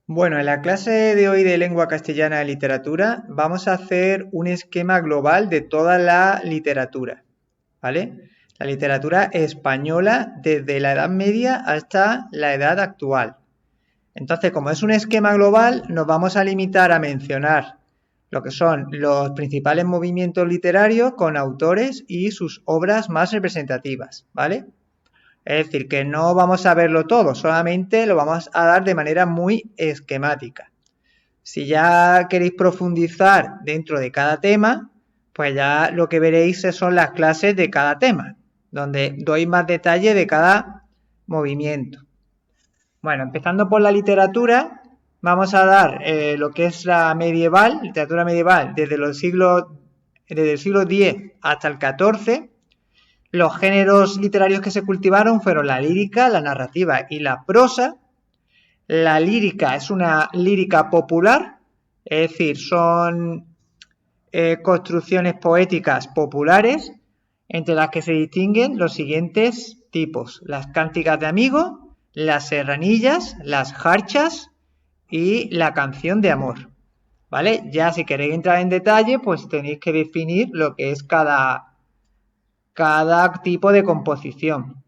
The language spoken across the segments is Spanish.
Bueno, en la clase de hoy de lengua castellana y literatura vamos a hacer un esquema global de toda la literatura, ¿vale? La literatura española desde la Edad Media hasta la edad actual. Entonces, como es un esquema global, nos vamos a limitar a mencionar lo que son los principales movimientos literarios con autores y sus obras más representativas, ¿vale? Es decir, que no vamos a verlo todo, solamente lo vamos a dar de manera muy esquemática. Si ya queréis profundizar dentro de cada tema, pues ya lo que veréis son las clases de cada tema, donde doy más detalle de cada movimiento. Bueno, empezando por la literatura, vamos a dar lo que es la medieval, literatura medieval, desde el siglo X hasta el XIV. Los géneros literarios que se cultivaron fueron la lírica, la narrativa y la prosa. La lírica es una lírica popular, es decir, son construcciones poéticas populares entre las que se distinguen los siguientes tipos: las cánticas de amigo, las serranillas, las jarchas y la canción de amor. ¿Vale? Ya si queréis entrar en detalle, pues tenéis que definir lo que es cada tipo de composición.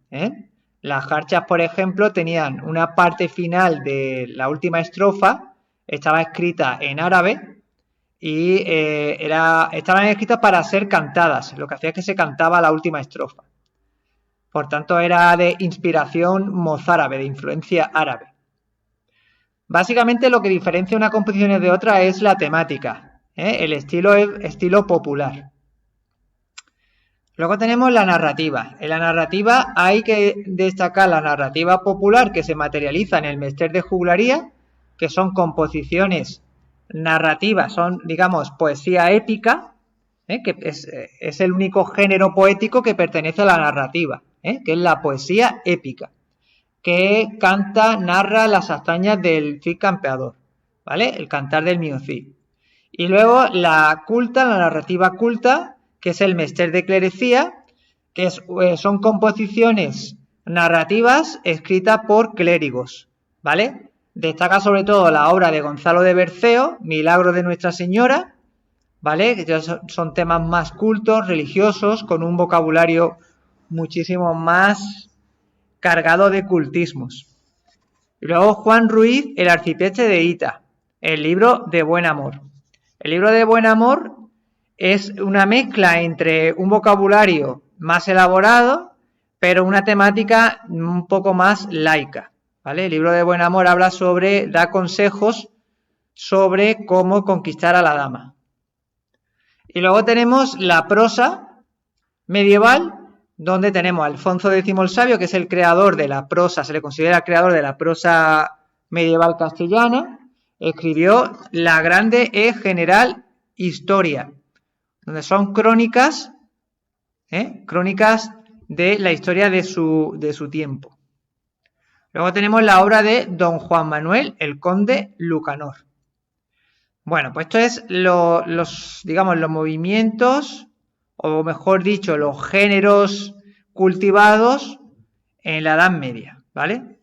Las jarchas, por ejemplo, tenían una parte final de la última estrofa, estaba escrita en árabe y estaban escritas para ser cantadas. Lo que hacía es que se cantaba la última estrofa. Por tanto, era de inspiración mozárabe, de influencia árabe. Básicamente lo que diferencia una composición de otra es la temática. El estilo es estilo popular. Luego tenemos la narrativa. En la narrativa hay que destacar la narrativa popular, que se materializa en el Mester de Juglaría, que son composiciones narrativas, son, digamos, poesía épica, que es el único género poético que pertenece a la narrativa, que es la poesía épica, que canta, narra las hazañas del Cid campeador, ¿vale? El cantar del mío Cid. Y luego la culta, la narrativa culta, que es el Mester de Clerecía, que son composiciones narrativas escritas por clérigos, ¿vale? Destaca sobre todo la obra de Gonzalo de Berceo, Milagros de Nuestra Señora, ¿vale? Que son temas más cultos, religiosos, con un vocabulario muchísimo más cargado de cultismos. Y luego Juan Ruiz, El arcipreste de Hita, el libro de Buen Amor. El libro de Buen Amor es una mezcla entre un vocabulario más elaborado, pero una temática un poco más laica, ¿vale? El libro de Buen Amor da consejos sobre cómo conquistar a la dama. Y luego tenemos la prosa medieval, donde tenemos a Alfonso X el Sabio, que es el creador de la prosa, se le considera el creador de la prosa medieval castellana. Escribió la grande e general historia, donde son crónicas de la historia de su tiempo. Luego tenemos la obra de don Juan Manuel, el conde Lucanor. Bueno, pues esto es los movimientos, o mejor dicho, los géneros cultivados en la Edad Media, ¿vale?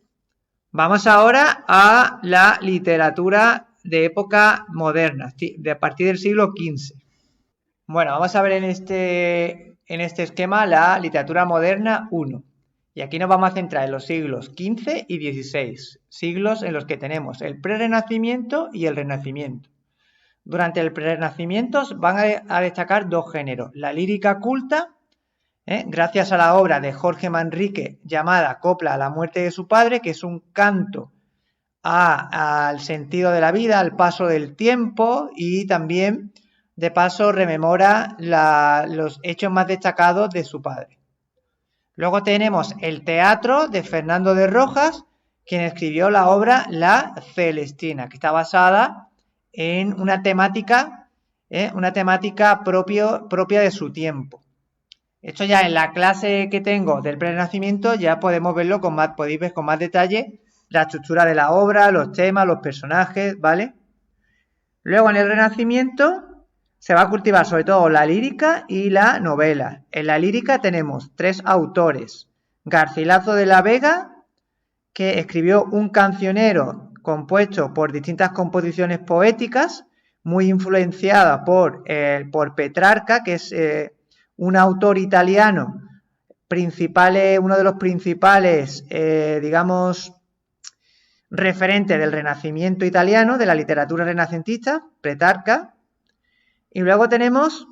Vamos ahora a la literatura de época moderna, a partir del siglo XV. Bueno, vamos a ver en este esquema la literatura moderna 1. Y aquí nos vamos a centrar en los siglos XV y XVI, siglos en los que tenemos el Prerrenacimiento y el Renacimiento. Durante el Prerrenacimiento van a destacar dos géneros: la lírica culta, gracias a la obra de Jorge Manrique llamada Copla a la muerte de su padre, que es un canto al sentido de la vida, al paso del tiempo, y también de paso rememora los hechos más destacados de su padre. Luego tenemos el teatro de Fernando de Rojas, quien escribió la obra La Celestina, que está basada en una temática propia de su tiempo. Esto ya en la clase que tengo del Prerrenacimiento ya podemos verlo podéis ver con más detalle la estructura de la obra, los temas, los personajes, ¿vale? Luego en el Renacimiento se va a cultivar sobre todo la lírica y la novela. En la lírica tenemos tres autores: Garcilaso de la Vega, que escribió un cancionero compuesto por distintas composiciones poéticas, muy influenciada por Petrarca, que es un autor italiano, uno de los principales, digamos, referentes del Renacimiento italiano, de la literatura renacentista, Petrarca. Y luego tenemos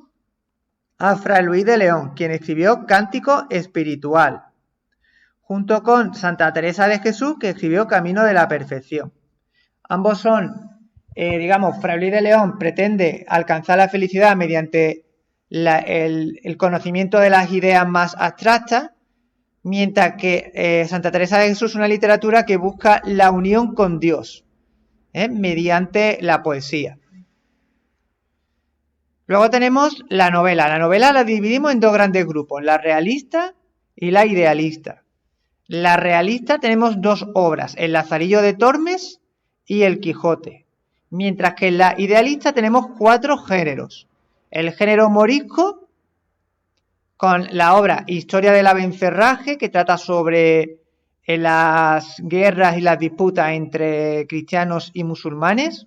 a Fray Luis de León, quien escribió Cántico Espiritual, junto con Santa Teresa de Jesús, que escribió Camino de la Perfección. Ambos son, digamos, Fray Luis de León pretende alcanzar la felicidad mediante el conocimiento de las ideas más abstractas, mientras que Santa Teresa de Jesús es una literatura que busca la unión con Dios, mediante la poesía. Luego tenemos la novela. La novela la dividimos en dos grandes grupos, la realista y la idealista. La realista tenemos dos obras, El Lazarillo de Tormes y El Quijote, mientras que en la idealista tenemos 4 géneros. El género morisco, con la obra Historia del Abencerraje, que trata sobre las guerras y las disputas entre cristianos y musulmanes.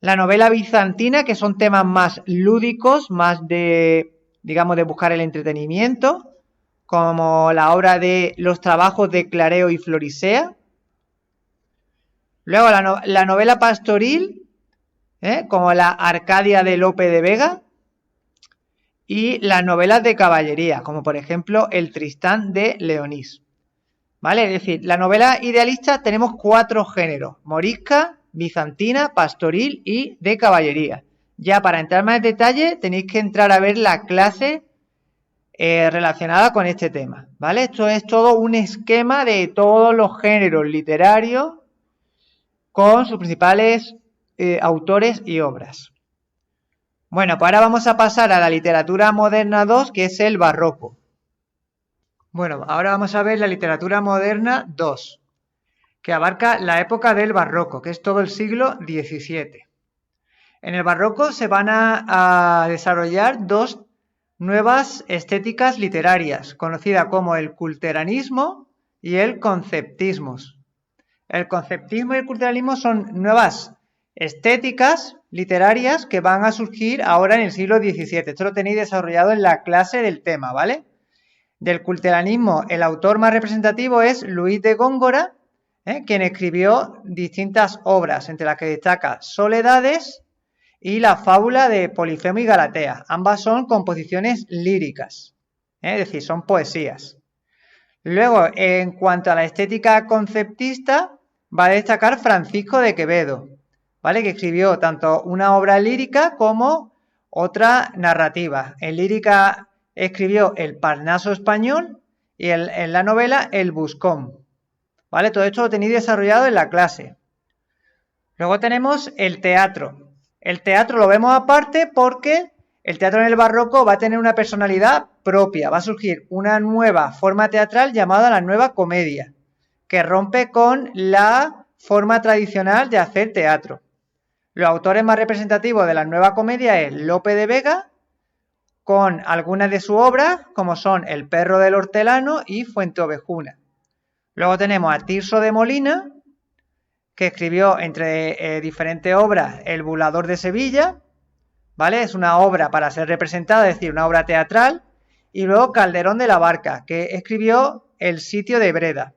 La novela bizantina, que son temas más lúdicos, más de, digamos, de buscar el entretenimiento, como la obra de Los trabajos de Clareo y Florisea. Luego la novela pastoril, como la Arcadia de Lope de Vega. Y las novelas de caballería, como por ejemplo El Tristán de Leonís. ¿Vale? Es decir, la novela idealista tenemos 4 géneros: morisca, bizantina, pastoril y de caballería. Ya para entrar más en detalle tenéis que entrar a ver la clase relacionada con este tema, ¿vale? Esto es todo un esquema de todos los géneros literarios con sus principales autores y obras. Bueno, pues ahora vamos a pasar a la literatura moderna 2, que es el barroco. Bueno, ahora vamos a ver la literatura moderna 2, que abarca la época del barroco, que es todo el siglo XVII. En el barroco se van a desarrollar 2 nuevas estéticas literarias, conocidas como el culteranismo y el conceptismo. El conceptismo y el culteranismo son nuevas estéticas literarias que van a surgir ahora en el siglo XVII. Esto lo tenéis desarrollado en la clase del tema, ¿vale? Del culteranismo, el autor más representativo es Luis de Góngora, quien escribió distintas obras, entre las que destaca Soledades y la fábula de Polifemo y Galatea. Ambas son composiciones líricas, es decir, son poesías. Luego, en cuanto a la estética conceptista, va a destacar Francisco de Quevedo, ¿vale? Que escribió tanto una obra lírica como otra narrativa. En lírica escribió El Parnaso español y en la novela El Buscón, ¿vale? Todo esto lo tenéis desarrollado en la clase. Luego tenemos el teatro. El teatro lo vemos aparte porque el teatro en el barroco va a tener una personalidad propia. Va a surgir una nueva forma teatral llamada la nueva comedia, que rompe con la forma tradicional de hacer teatro. Los autores más representativos de la nueva comedia es Lope de Vega, con algunas de sus obras, como son El perro del hortelano y Fuenteovejuna. Luego tenemos a Tirso de Molina, que escribió entre diferentes obras El bulador de Sevilla, ¿vale? Es una obra para ser representada, es decir, una obra teatral. Y luego Calderón de la Barca, que escribió El sitio de Breda,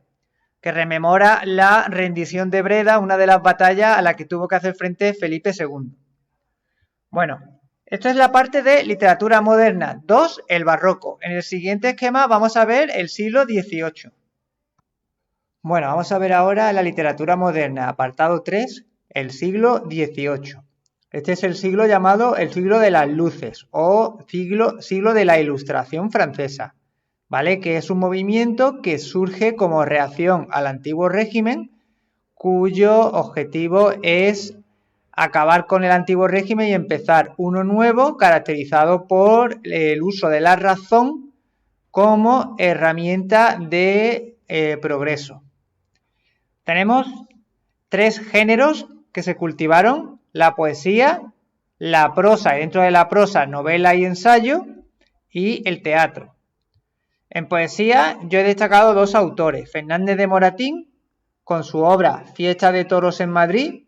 que rememora la rendición de Breda, una de las batallas a la que tuvo que hacer frente Felipe II. Bueno, esto es la parte de literatura moderna 2, el barroco. En el siguiente esquema vamos a ver el siglo XVIII. Bueno, vamos a ver ahora la literatura moderna, apartado 3, el siglo XVIII. Este es el siglo llamado el siglo de las luces o siglo de la Ilustración francesa, ¿vale? Que es un movimiento que surge como reacción al antiguo régimen, cuyo objetivo es acabar con el antiguo régimen y empezar uno nuevo, caracterizado por el uso de la razón como herramienta de progreso. Tenemos 3 géneros que se cultivaron: la poesía, la prosa, y dentro de la prosa, novela y ensayo, y el teatro. En poesía yo he destacado 2 autores, Fernández de Moratín, con su obra Fiesta de Toros en Madrid,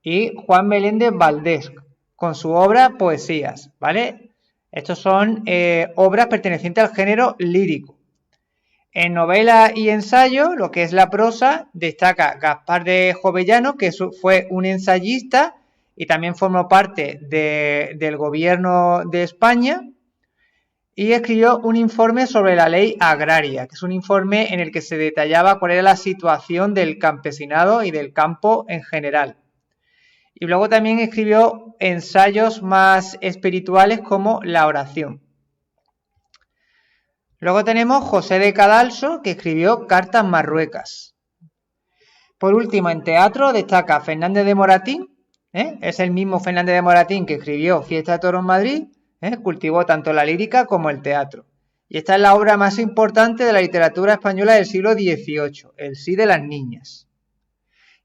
y Juan Meléndez Valdés con su obra Poesías, ¿vale? Estos son obras pertenecientes al género lírico. En novela y ensayo, lo que es la prosa, destaca Gaspar de Jovellanos, que fue un ensayista y también formó parte del gobierno de España, y escribió un informe sobre la ley agraria, que es un informe en el que se detallaba cuál era la situación del campesinado y del campo en general. Y luego también escribió ensayos más espirituales como La oración. Luego tenemos José de Cadalso, que escribió Cartas marruecas. Por último, en teatro destaca Fernández de Moratín, es el mismo Fernández de Moratín que escribió Fiesta de Toros en Madrid, cultivó tanto la lírica como el teatro. Y esta es la obra más importante de la literatura española del siglo XVIII, El sí de las niñas.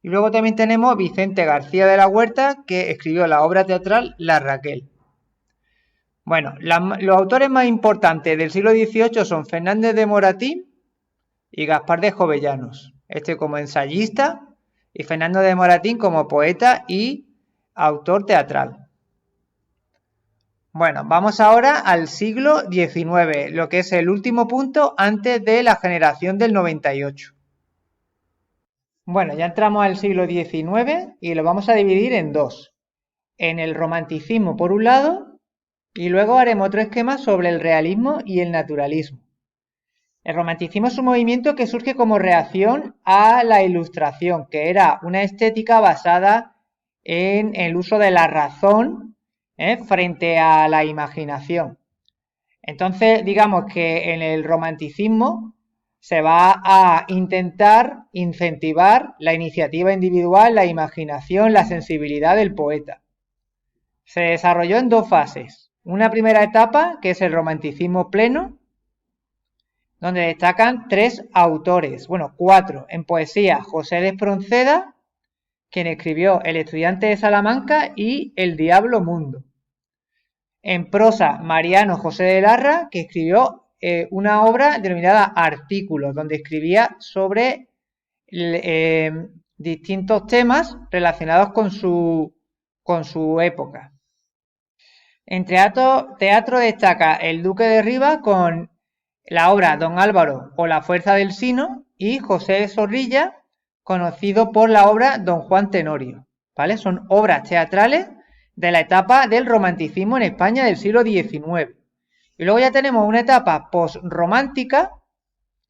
Y luego también tenemos Vicente García de la Huerta, que escribió la obra teatral La Raquel. Bueno, los autores más importantes del siglo XVIII son Fernández de Moratín y Gaspar de Jovellanos. Este como ensayista y Fernando de Moratín como poeta y autor teatral. Bueno, vamos ahora al siglo XIX, lo que es el último punto antes de la generación del 98. Bueno, ya entramos al siglo XIX y lo vamos a dividir en dos. En el romanticismo por un lado y luego haremos otro esquema sobre el realismo y el naturalismo. El romanticismo es un movimiento que surge como reacción a la Ilustración, que era una estética basada en el uso de la razón frente a la imaginación. Entonces, digamos que en el romanticismo se va a intentar incentivar la iniciativa individual, la imaginación, la sensibilidad del poeta. Se desarrolló en dos fases. Una primera etapa, que es el romanticismo pleno, donde destacan tres autores, bueno, cuatro. En poesía, José de Espronceda, quien escribió El estudiante de Salamanca y El diablo mundo. En prosa, Mariano José de Larra, que escribió una obra denominada Artículos, donde escribía sobre distintos temas relacionados con su época. En teatro destaca El Duque de Rivas con la obra Don Álvaro o La fuerza del sino, y José de Zorrilla, conocido por la obra Don Juan Tenorio, ¿vale? Son obras teatrales de la etapa del romanticismo en España del siglo XIX. Y luego ya tenemos una etapa postromántica,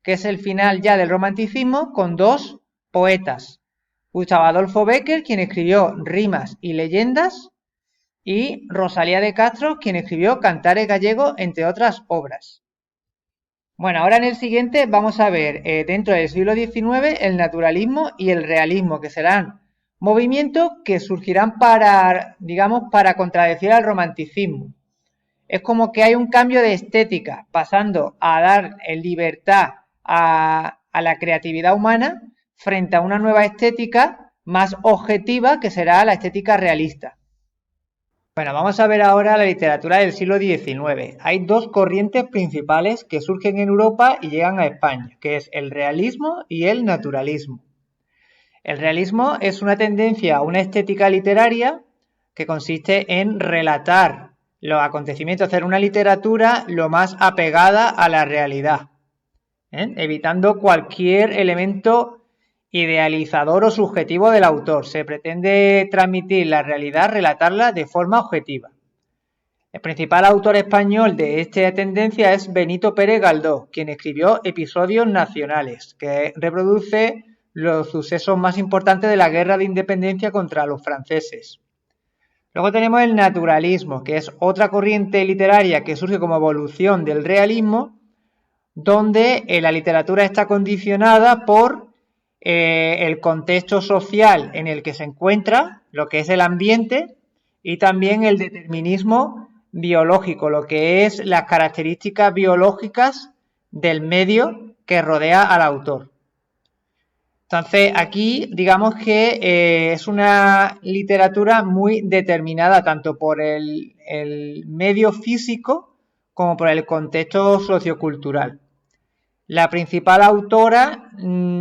que es el final ya del romanticismo, con dos poetas. Gustavo Adolfo Bécquer, quien escribió Rimas y Leyendas, y Rosalía de Castro, quien escribió Cantares gallegos, entre otras obras. Bueno, ahora en el siguiente vamos a ver dentro del siglo XIX el naturalismo y el realismo, que serán movimientos que surgirán para, digamos, para contradecir al romanticismo. Es como que hay un cambio de estética, pasando a dar libertad a la creatividad humana frente a una nueva estética más objetiva, que será la estética realista. Bueno, vamos a ver ahora la literatura del siglo XIX. Hay dos corrientes principales que surgen en Europa y llegan a España, que es el realismo y el naturalismo. El realismo es una tendencia a una estética literaria que consiste en relatar los acontecimientos, hacer una literatura lo más apegada a la realidad, evitando cualquier elemento idealizador o subjetivo del autor. Se pretende transmitir la realidad, relatarla de forma objetiva. El principal autor español de esta tendencia es Benito Pérez Galdós, quien escribió Episodios nacionales, que reproduce los sucesos más importantes de la guerra de independencia contra los franceses. Luego tenemos el naturalismo, que es otra corriente literaria que surge como evolución del realismo, donde la literatura está condicionada por el contexto social en el que se encuentra, lo que es el ambiente, y también el determinismo biológico, lo que es las características biológicas del medio que rodea al autor. Entonces, aquí digamos que es una literatura muy determinada tanto por el medio físico como por el contexto sociocultural. La principal autora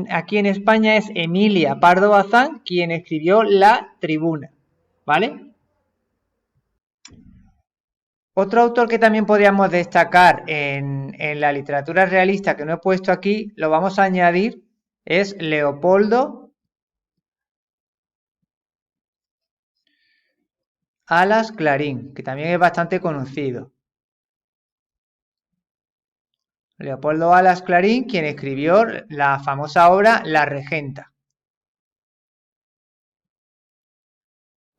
aquí en España es Emilia Pardo Bazán, quien escribió La Tribuna, ¿vale? Otro autor que también podríamos destacar en la literatura realista que no he puesto aquí, lo vamos a añadir, es Leopoldo Alas Clarín, que también es bastante conocido. Leopoldo Alas Clarín, quien escribió la famosa obra La Regenta.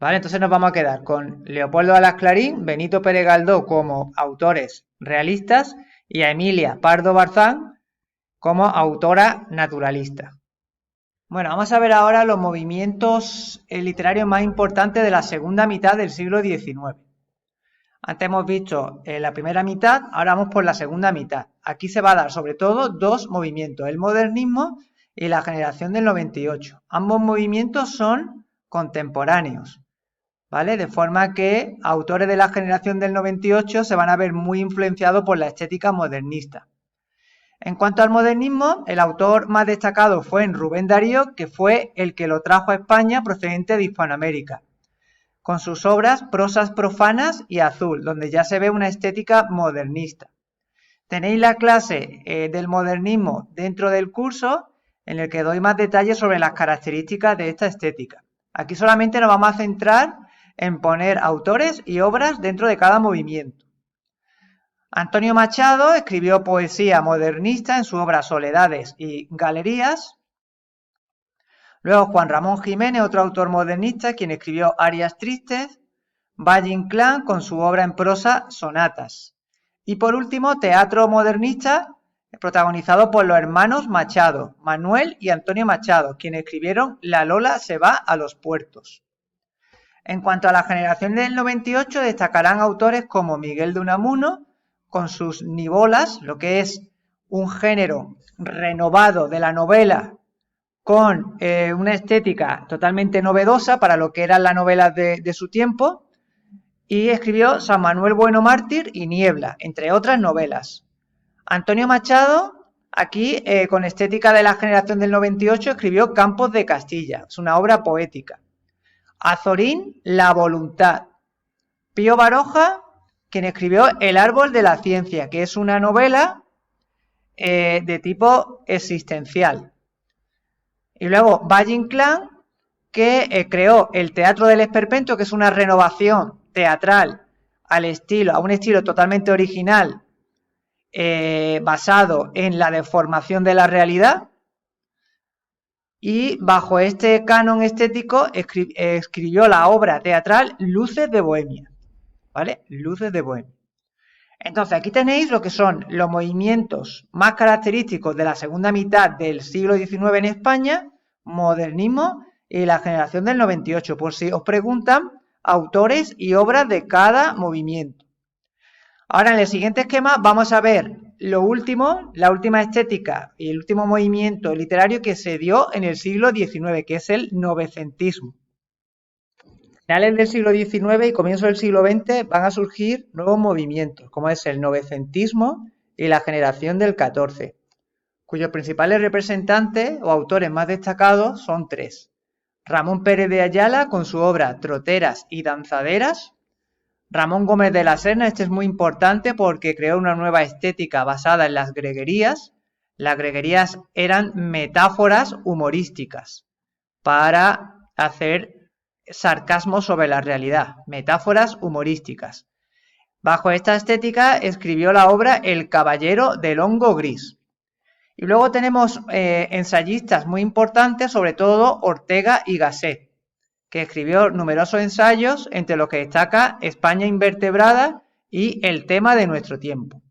¿Vale? Entonces nos vamos a quedar con Leopoldo Alas Clarín, Benito Pérez Galdós como autores realistas y a Emilia Pardo Bazán como autora naturalista. Bueno, vamos a ver ahora los movimientos literarios más importantes de la segunda mitad del siglo XIX. Antes hemos visto la primera mitad, ahora vamos por la segunda mitad. Aquí se va a dar sobre todo dos movimientos, el modernismo y la generación del 98. Ambos movimientos son contemporáneos, ¿vale? De forma que autores de la generación del 98 se van a ver muy influenciados por la estética modernista. En cuanto al modernismo, el autor más destacado fue Rubén Darío, que fue el que lo trajo a España procedente de Hispanoamérica, con sus obras Prosas profanas y Azul, donde ya se ve una estética modernista. Tenéis la clase del modernismo dentro del curso, en el que doy más detalles sobre las características de esta estética. Aquí solamente nos vamos a centrar en poner autores y obras dentro de cada movimiento. Antonio Machado escribió poesía modernista en su obra Soledades y Galerías. Luego Juan Ramón Jiménez, otro autor modernista, quien escribió Arias Tristes. Valle Inclán con su obra en prosa Sonatas. Y por último, teatro modernista protagonizado por los hermanos Machado, Manuel y Antonio Machado, quienes escribieron La Lola se va a los puertos. En cuanto a la generación del 98, destacarán autores como Miguel de Unamuno, con sus nivolas, lo que es un género renovado de la novela con una estética totalmente novedosa para lo que eran las novelas de su tiempo, y escribió San Manuel Bueno Mártir y Niebla, entre otras novelas. Antonio Machado, aquí con estética de la generación del 98, escribió Campos de Castilla, es una obra poética. Azorín, La Voluntad. Pío Baroja, quien escribió El Árbol de la Ciencia, que es una novela de tipo existencial. Y luego Valle Inclán, que creó el Teatro del Esperpento, que es una renovación teatral a un estilo totalmente original, basado en la deformación de la realidad. Y bajo este canon estético escribió la obra teatral Luces de Bohemia, ¿vale? Luces de Bohemia. Entonces, aquí tenéis lo que son los movimientos más característicos de la segunda mitad del siglo XIX en España, modernismo y la generación del 98, por si os preguntan autores y obras de cada movimiento. Ahora, en el siguiente esquema vamos a ver lo último, la última estética y el último movimiento literario que se dio en el siglo XIX, que es el novecentismo. A finales del siglo XIX y comienzo del siglo XX van a surgir nuevos movimientos, como es el novecentismo y la generación del 14, cuyos principales representantes o autores más destacados son tres. Ramón Pérez de Ayala con su obra Troteras y Danzaderas. Ramón Gómez de la Serna, este es muy importante porque creó una nueva estética basada en las greguerías. Las greguerías eran metáforas humorísticas para hacer sarcasmo sobre la realidad, metáforas humorísticas. Bajo esta estética escribió la obra El Caballero del Hongo Gris. Y luego tenemos ensayistas muy importantes, sobre todo Ortega y Gasset, que escribió numerosos ensayos, entre los que destaca España invertebrada y El tema de nuestro tiempo.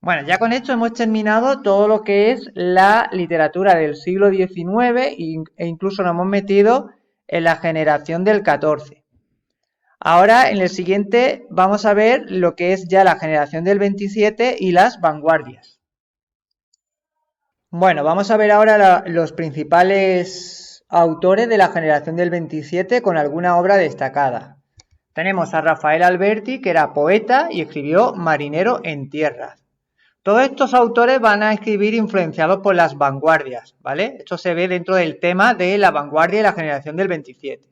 Bueno, ya con esto hemos terminado todo lo que es la literatura del siglo XIX e incluso nos hemos metido en la generación del 14. Ahora, en el siguiente, vamos a ver lo que es ya la generación del 27 y las vanguardias. Bueno, vamos a ver ahora los principales autores de la generación del 27 con alguna obra destacada. Tenemos a Rafael Alberti, que era poeta y escribió Marinero en tierra. Todos estos autores van a escribir influenciados por las vanguardias, ¿vale? Esto se ve dentro del tema de la vanguardia y la generación del 27.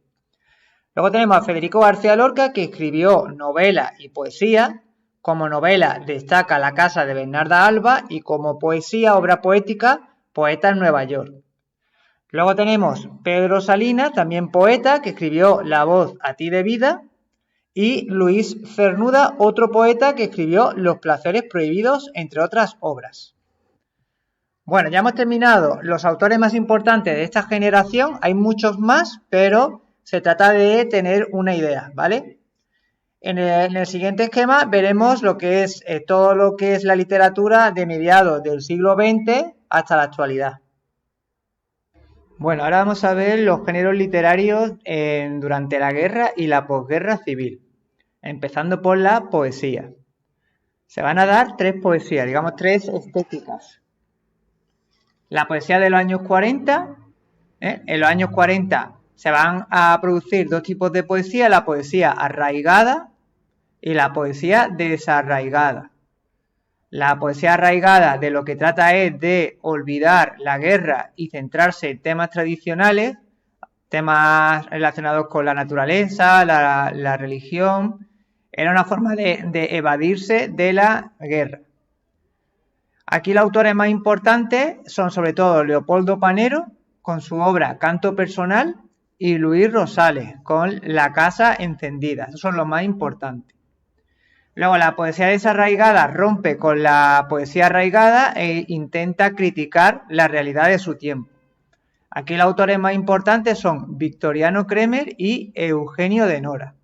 Luego tenemos a Federico García Lorca, que escribió novela y poesía. Como novela destaca La casa de Bernarda Alba y como poesía, obra poética, Poeta en Nueva York. Luego tenemos Pedro Salinas, también poeta, que escribió La voz a ti de vida. Y Luis Cernuda, otro poeta que escribió Los placeres prohibidos, entre otras obras. Bueno, ya hemos terminado los autores más importantes de esta generación. Hay muchos más, pero se trata de tener una idea, ¿vale? En el siguiente esquema veremos lo que es todo lo que es la literatura de mediados del siglo XX hasta la actualidad. Bueno, ahora vamos a ver los géneros literarios durante la guerra y la posguerra civil, empezando por la poesía. Se van a dar tres poesías, digamos tres estéticas. La poesía de los años 40, en los años 40 se van a producir dos tipos de poesía, la poesía arraigada y la poesía desarraigada. La poesía arraigada de lo que trata es de olvidar la guerra y centrarse en temas tradicionales, temas relacionados con la naturaleza, la religión. Era una forma de evadirse de la guerra. Aquí los autores más importantes son sobre todo Leopoldo Panero, con su obra Canto Personal, y Luis Rosales, con La casa encendida. Esos son los más importantes. Luego la poesía desarraigada rompe con la poesía arraigada e intenta criticar la realidad de su tiempo. Aquí los autores más importantes son Victoriano Kremer y Eugenio de Nora.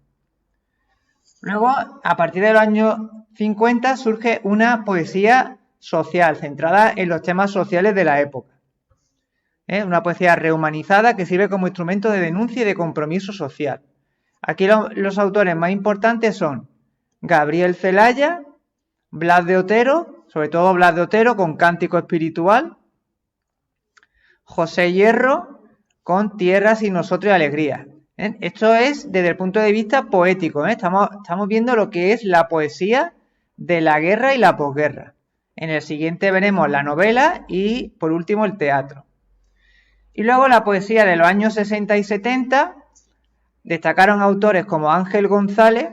Luego, a partir de los años 50, surge una poesía social, centrada en los temas sociales de la época. Una poesía rehumanizada que sirve como instrumento de denuncia y de compromiso social. Aquí los autores más importantes son Gabriel Celaya, Blas de Otero, sobre todo Blas de Otero con Cántico Espiritual, José Hierro con Tierras y Nosotros y Alegría. Esto es desde el punto de vista poético. Estamos viendo lo que es la poesía de la guerra y la posguerra. En el siguiente veremos la novela y, por último, el teatro. Y luego la poesía de los años 60 y 70 destacaron autores como Ángel González,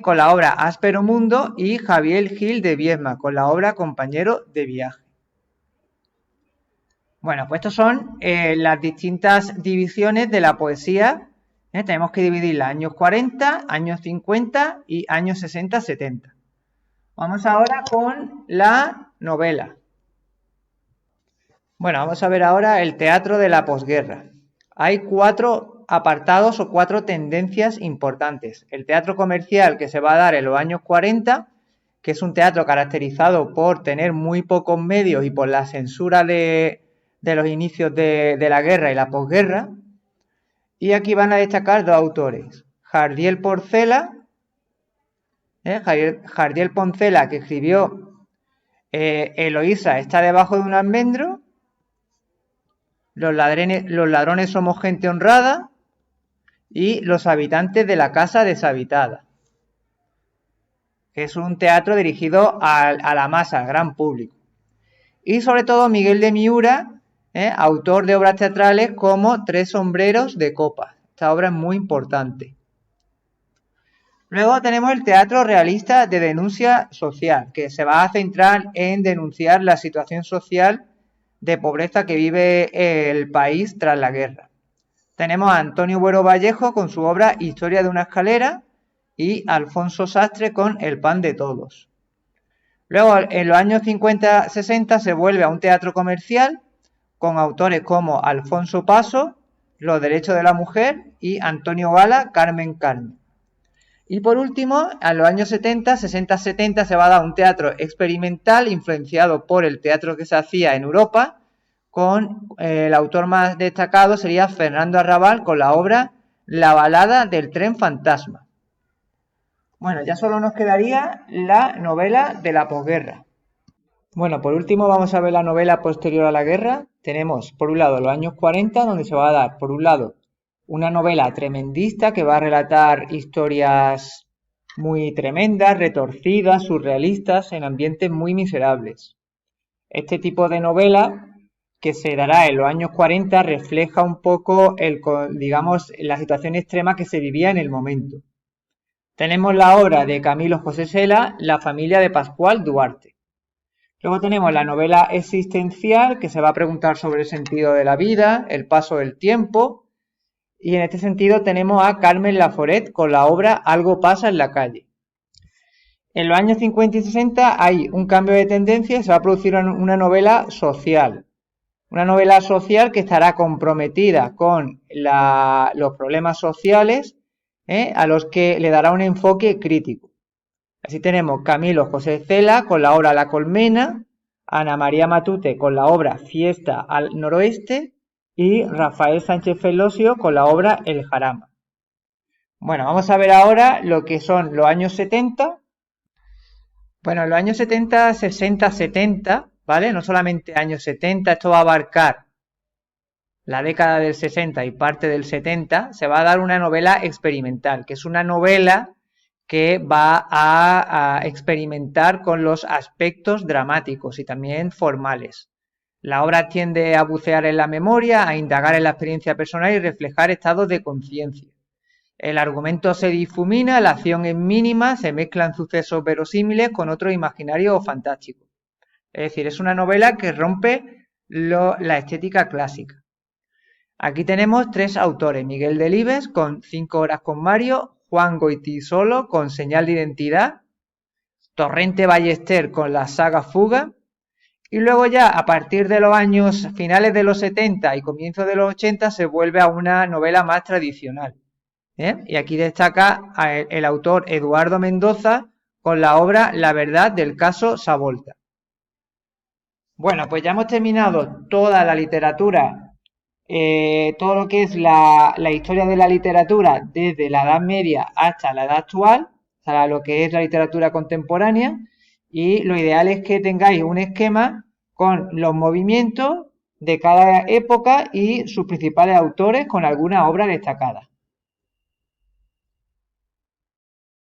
con la obra Áspero Mundo, y Javier Gil de Viedma, con la obra Compañero de viaje. Bueno, pues estas son las distintas divisiones de la poesía. Tenemos que dividirla años 40, años 50 y años 60-70. Vamos ahora con la novela. Bueno, vamos a ver ahora el teatro de la posguerra. Hay 4 apartados o 4 tendencias importantes. El teatro comercial, que se va a dar en los años 40, que es un teatro caracterizado por tener muy pocos medios y por la censura de los inicios de la guerra y la posguerra. Y aquí van a destacar 2 autores, Jardiel Porcela, Jardiel Poncela, que escribió Eloísa está debajo de un almendro, los ladrones somos gente honrada y Los habitantes de la casa deshabitada. Es un teatro dirigido a la masa, al gran público. Y sobre todo Miguel de Miura, autor de obras teatrales como Tres sombreros de copa. Esta obra es muy importante. Luego tenemos el teatro realista de denuncia social, que se va a centrar en denunciar la situación social de pobreza que vive el país tras la guerra. Tenemos a Antonio Buero Vallejo con su obra Historia de una escalera y Alfonso Sastre con El pan de todos. Luego, en los años 50-60 se vuelve a un teatro comercial con autores como Alfonso Paso, Los derechos de la mujer, y Antonio Gala, Carmen Carmen. Y por último, a los años 70, 60-70, se va a dar un teatro experimental influenciado por el teatro que se hacía en Europa, con el autor más destacado sería Fernando Arrabal con la obra La balada del tren fantasma. Bueno, ya solo nos quedaría la novela de la posguerra. Bueno, por último vamos a ver la novela posterior a la guerra. Tenemos, por un lado, los años 40, donde se va a dar, por un lado, una novela tremendista que va a relatar historias muy tremendas, retorcidas, surrealistas, en ambientes muy miserables. Este tipo de novela, que se dará en los años 40, refleja un poco digamos, la situación extrema que se vivía en el momento. Tenemos la obra de Camilo José Cela, La familia de Pascual Duarte. Luego tenemos la novela existencial, que se va a preguntar sobre el sentido de la vida, el paso del tiempo. Y en este sentido tenemos a Carmen Laforet con la obra Algo pasa en la calle. En los años 50 y 60 hay un cambio de tendencia y se va a producir una novela social. Una novela social que estará comprometida con los problemas sociales, a los que le dará un enfoque crítico. Así tenemos Camilo José Cela con la obra La Colmena, Ana María Matute con la obra Fiesta al Noroeste y Rafael Sánchez Felosio con la obra El Jarama. Bueno, vamos a ver ahora lo que son los años 70. Bueno, en los años 70, 60, 70, ¿vale? No solamente años 70, esto va a abarcar la década del 60 y parte del 70, se va a dar una novela experimental, que es una novela que va a experimentar con los aspectos dramáticos y también formales. La obra tiende a bucear en la memoria, a indagar en la experiencia personal y reflejar estados de conciencia. El argumento se difumina, la acción es mínima, se mezclan sucesos verosímiles con otros imaginarios o fantásticos. Es decir, es una novela que rompe la estética clásica. Aquí tenemos tres autores: Miguel Delibes con 5 horas con Mario, Juan Goytisolo con Señal de Identidad, Torrente Ballester con la saga Fuga, y luego ya a partir de los años finales de los 70 y comienzos de los 80 se vuelve a una novela más tradicional. Y aquí destaca el autor Eduardo Mendoza con la obra La verdad del caso Savolta. Bueno, pues ya hemos terminado toda la literatura, todo lo que es la historia de la literatura desde la Edad Media hasta la edad actual, o sea, lo que es la literatura contemporánea, y lo ideal es que tengáis un esquema con los movimientos de cada época y sus principales autores con alguna obra destacada.